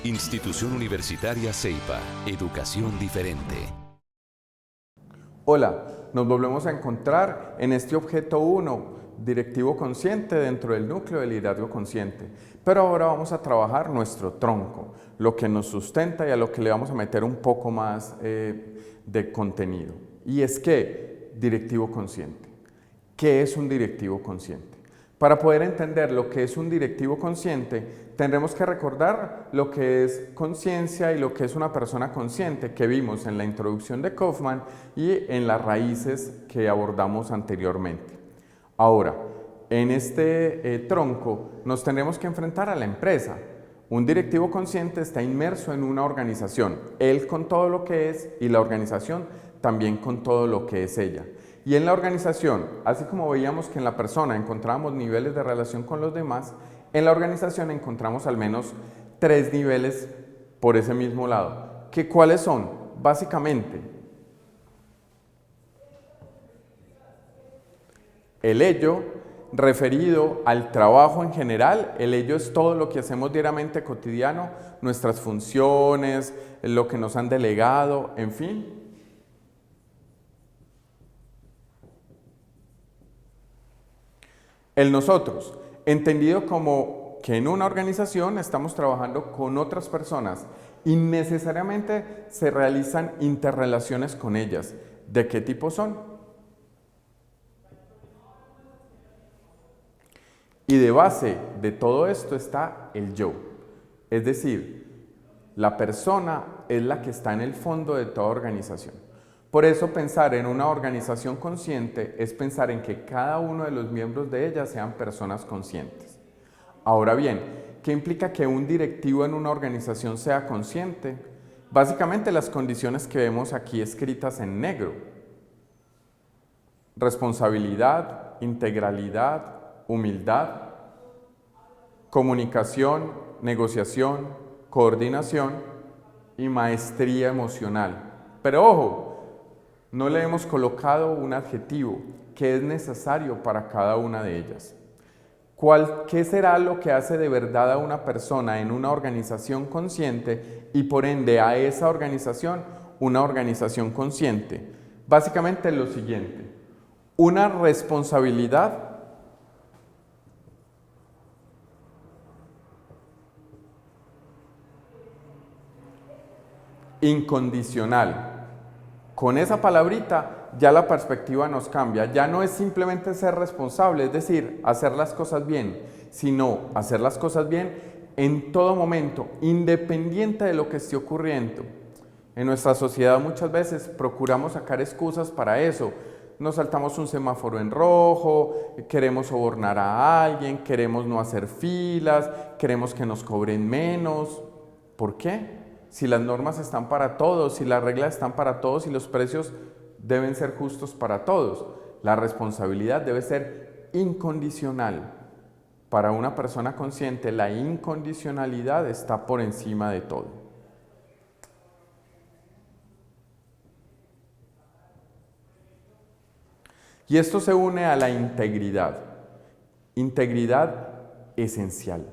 Institución Universitaria CEIPA. Educación diferente. Hola, nos volvemos a encontrar en este objeto 1, directivo consciente dentro del núcleo del liderazgo consciente. Pero ahora vamos a trabajar nuestro tronco, lo que nos sustenta y a lo que le vamos a meter un poco más de contenido. Y es que, directivo consciente. ¿Qué es un directivo consciente? Para poder entender lo que es un directivo consciente, tendremos que recordar lo que es conciencia y lo que es una persona consciente que vimos en la introducción de Kaufman y en las raíces que abordamos anteriormente. Ahora, en este tronco nos tendremos que enfrentar a la empresa. Un directivo consciente está inmerso en una organización, él con todo lo que es y la organización también con todo lo que es ella. Y en la organización, así como veíamos que en la persona encontramos niveles de relación con los demás, en la organización encontramos al menos 3 niveles por ese mismo lado. ¿Cuáles son? Básicamente, el ello, referido al trabajo en general, el ello es todo lo que hacemos diariamente cotidiano, nuestras funciones, lo que nos han delegado, en fin. El nosotros, entendido como que en una organización estamos trabajando con otras personas y necesariamente se realizan interrelaciones con ellas. ¿De qué tipo son? Y de base de todo esto está el yo. Es decir, la persona es la que está en el fondo de toda organización. Por eso pensar en una organización consciente es pensar en que cada uno de los miembros de ella sean personas conscientes. Ahora bien, ¿qué implica que un directivo en una organización sea consciente? Básicamente las condiciones que vemos aquí escritas en negro. Responsabilidad, integralidad, humildad, comunicación, negociación, coordinación y maestría emocional. Pero ojo, no le hemos colocado un adjetivo que es necesario para cada una de ellas. ¿Qué será lo que hace de verdad a una persona en una organización consciente y por ende a esa organización una organización consciente? Básicamente lo siguiente, una responsabilidad incondicional. Con esa palabrita ya la perspectiva nos cambia, ya no es simplemente ser responsable, es decir, hacer las cosas bien, sino hacer las cosas bien en todo momento, independiente de lo que esté ocurriendo. En nuestra sociedad muchas veces procuramos sacar excusas para eso. Nos saltamos un semáforo en rojo, queremos sobornar a alguien, queremos no hacer filas, queremos que nos cobren menos. ¿Por qué? Si las normas están para todos, si las reglas están para todos y los precios deben ser justos para todos. La responsabilidad debe ser incondicional. Para una persona consciente, la incondicionalidad está por encima de todo. Y esto se une a la integridad. Integridad esencial.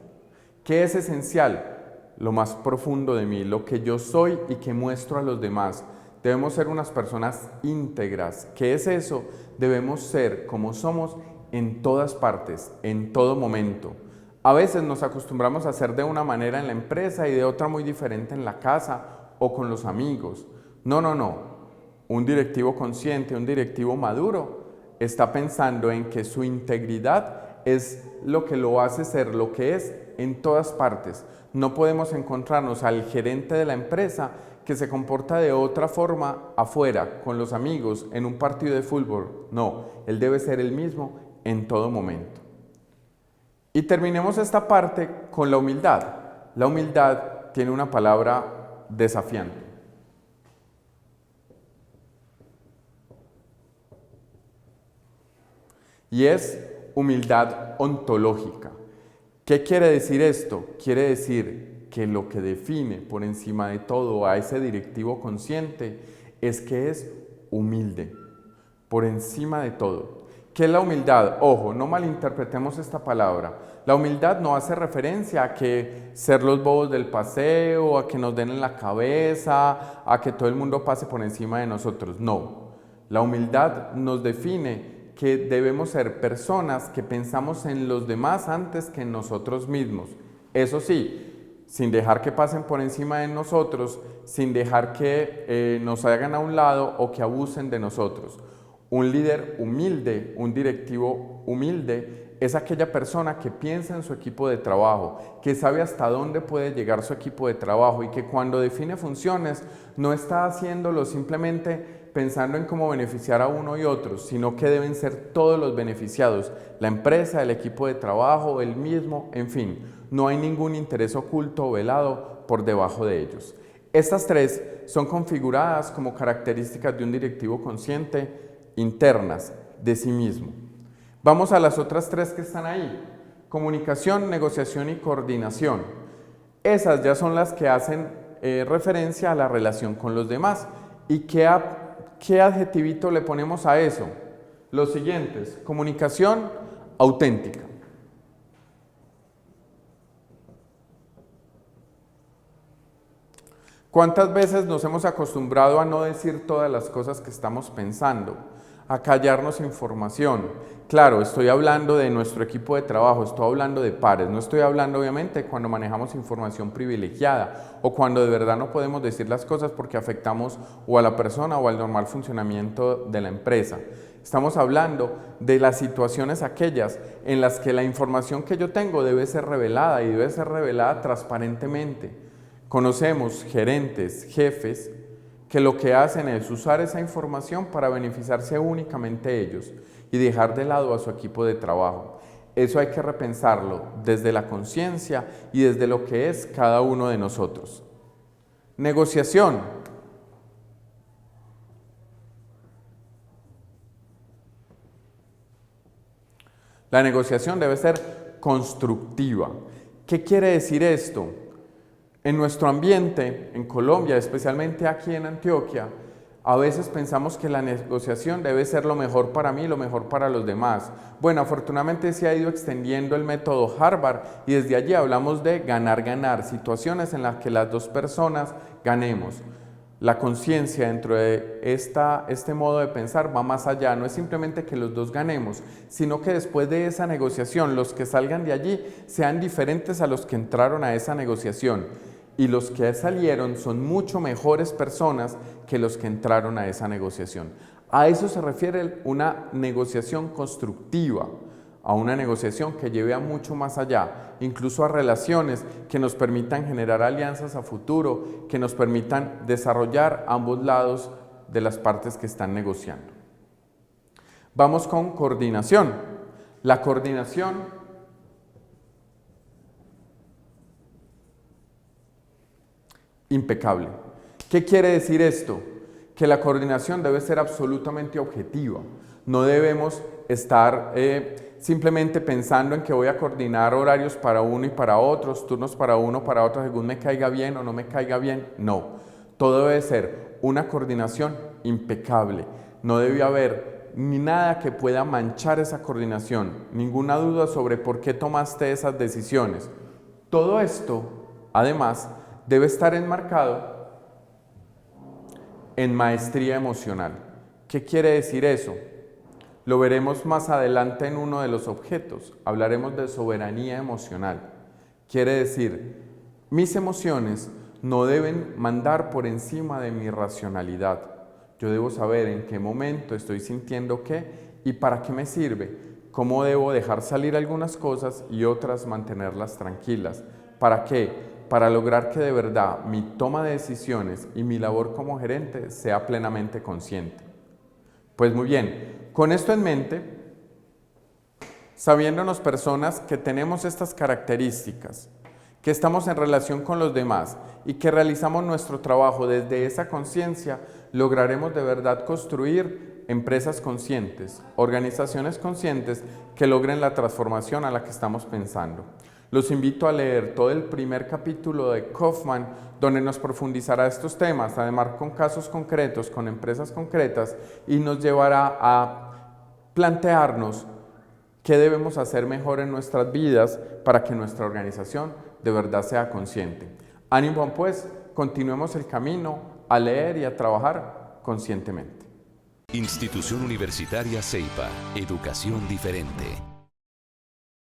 ¿Qué es esencial? Lo más profundo de mí, lo que yo soy y que muestro a los demás. Debemos ser unas personas íntegras. ¿Qué es eso? Debemos ser como somos en todas partes, en todo momento. A veces nos acostumbramos a ser de una manera en la empresa y de otra muy diferente en la casa o con los amigos. No. Un directivo consciente, un directivo maduro, está pensando en que su integridad es lo que lo hace ser lo que es en todas partes. No podemos encontrarnos al gerente de la empresa que se comporta de otra forma afuera, con los amigos, en un partido de fútbol. No, él debe ser el mismo en todo momento. Y terminemos esta parte con la humildad. La humildad tiene una palabra desafiante. Y es humildad ontológica. ¿Qué quiere decir esto? Quiere decir que lo que define por encima de todo a ese directivo consciente es que es humilde, por encima de todo. ¿Qué es la humildad? Ojo, no malinterpretemos esta palabra. La humildad no hace referencia a que ser los bobos del paseo, a que nos den en la cabeza, a que todo el mundo pase por encima de nosotros. No. La humildad nos define que debemos ser personas que pensamos en los demás antes que en nosotros mismos. Eso sí, sin dejar que pasen por encima de nosotros, sin dejar que nos hagan a un lado o que abusen de nosotros. Un líder humilde, un directivo humilde, es aquella persona que piensa en su equipo de trabajo, que sabe hasta dónde puede llegar su equipo de trabajo y que cuando define funciones no está haciéndolo simplemente pensando en cómo beneficiar a uno y otros, sino que deben ser todos los beneficiados, la empresa, el equipo de trabajo, el mismo, en fin, no hay ningún interés oculto o velado por debajo de ellos. Estas tres son configuradas como características de un directivo consciente internas de sí mismo. Vamos a las otras tres que están ahí: comunicación, negociación y coordinación. Esas ya son las que hacen referencia a la relación con los demás. ¿Y qué adjetivito le ponemos a eso? Los siguientes: comunicación auténtica. ¿Cuántas veces nos hemos acostumbrado a no decir todas las cosas que estamos pensando? A callarnos información? Claro, estoy hablando de nuestro equipo de trabajo, estoy hablando de pares, no estoy hablando obviamente cuando manejamos información privilegiada o cuando de verdad no podemos decir las cosas porque afectamos o a la persona o al normal funcionamiento de la empresa. Estamos hablando de las situaciones aquellas en las que la información que yo tengo debe ser revelada y debe ser revelada transparentemente. Conocemos gerentes, jefes, que lo que hacen es usar esa información para beneficiarse únicamente ellos y dejar de lado a su equipo de trabajo. Eso hay que repensarlo desde la conciencia y desde lo que es cada uno de nosotros. Negociación. La negociación debe ser constructiva. ¿Qué quiere decir esto? En nuestro ambiente, en Colombia, especialmente aquí en Antioquia, a veces pensamos que la negociación debe ser lo mejor para mí, lo mejor para los demás. Bueno, afortunadamente se ha ido extendiendo el método Harvard y desde allí hablamos de ganar-ganar, situaciones en las que las dos personas ganemos. La conciencia dentro de este modo de pensar va más allá, no es simplemente que los dos ganemos, sino que después de esa negociación los que salgan de allí sean diferentes a los que entraron a esa negociación. Y los que salieron son mucho mejores personas que los que entraron a esa negociación. A eso se refiere una negociación constructiva, a una negociación que lleve a mucho más allá, incluso a relaciones que nos permitan generar alianzas a futuro, que nos permitan desarrollar ambos lados de las partes que están negociando. Vamos con coordinación. La coordinación impecable. ¿Qué quiere decir esto? Que la coordinación debe ser absolutamente objetiva. No debemos estar simplemente pensando en que voy a coordinar horarios para uno y para otros, turnos para uno, para otro, según me caiga bien o no me caiga bien. No, todo debe ser una coordinación impecable. No debe haber ni nada que pueda manchar esa coordinación, ninguna duda sobre por qué tomaste esas decisiones. Todo esto, además, debe estar enmarcado en maestría emocional. ¿Qué quiere decir eso? Lo veremos más adelante en uno de los objetos. Hablaremos de soberanía emocional. Quiere decir, mis emociones no deben mandar por encima de mi racionalidad. Yo debo saber en qué momento estoy sintiendo qué y para qué me sirve, cómo debo dejar salir algunas cosas y otras mantenerlas tranquilas. ¿Para qué? Para lograr que de verdad mi toma de decisiones y mi labor como gerente sea plenamente consciente. Pues muy bien, con esto en mente, sabiéndonos personas que tenemos estas características, que estamos en relación con los demás y que realizamos nuestro trabajo desde esa conciencia, lograremos de verdad construir empresas conscientes, organizaciones conscientes que logren la transformación a la que estamos pensando. Los invito a leer todo el primer capítulo de Kaufman, donde nos profundizará estos temas, además con casos concretos, con empresas concretas, y nos llevará a plantearnos qué debemos hacer mejor en nuestras vidas para que nuestra organización de verdad sea consciente. Ánimo pues, continuemos el camino a leer y a trabajar conscientemente. Institución Universitaria Ceipa. Educación diferente.